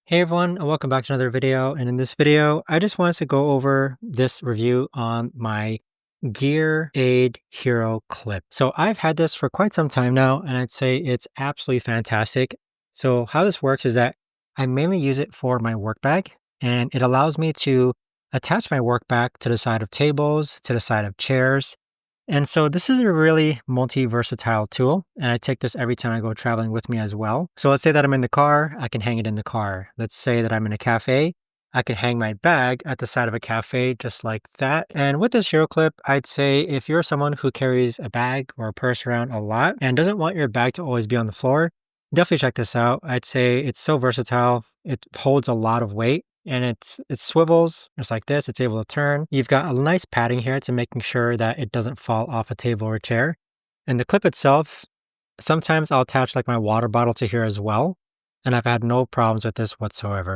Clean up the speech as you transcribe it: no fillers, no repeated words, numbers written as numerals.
Hey everyone, and welcome back to another video. And in this video, I just wanted to go over this review on my Gear Aid Hero clip. So I've had this for quite some time now, and I'd say it's absolutely fantastic. So how this works is that I mainly use it for my work bag, and it allows me to attach my work bag to the side of tables, to the side of chairs, and so this is a really multi-versatile tool, and I take this every time I go traveling with me as well. So let's say that I'm in the car, I can hang it in the car. Let's say that I'm in a cafe, I can hang my bag at the side of a cafe just like that. And with this hero clip, I'd say if you're someone who carries a bag or a purse around a lot and doesn't want your bag to always be on the floor, definitely check this out. I'd say it's so versatile. It holds a lot of weight and it swivels just like this. It's able to turn. You've got a nice padding here to making sure that it doesn't fall off a table or chair. And the clip itself, sometimes I'll attach like my water bottle to here as well. And I've had no problems with this whatsoever.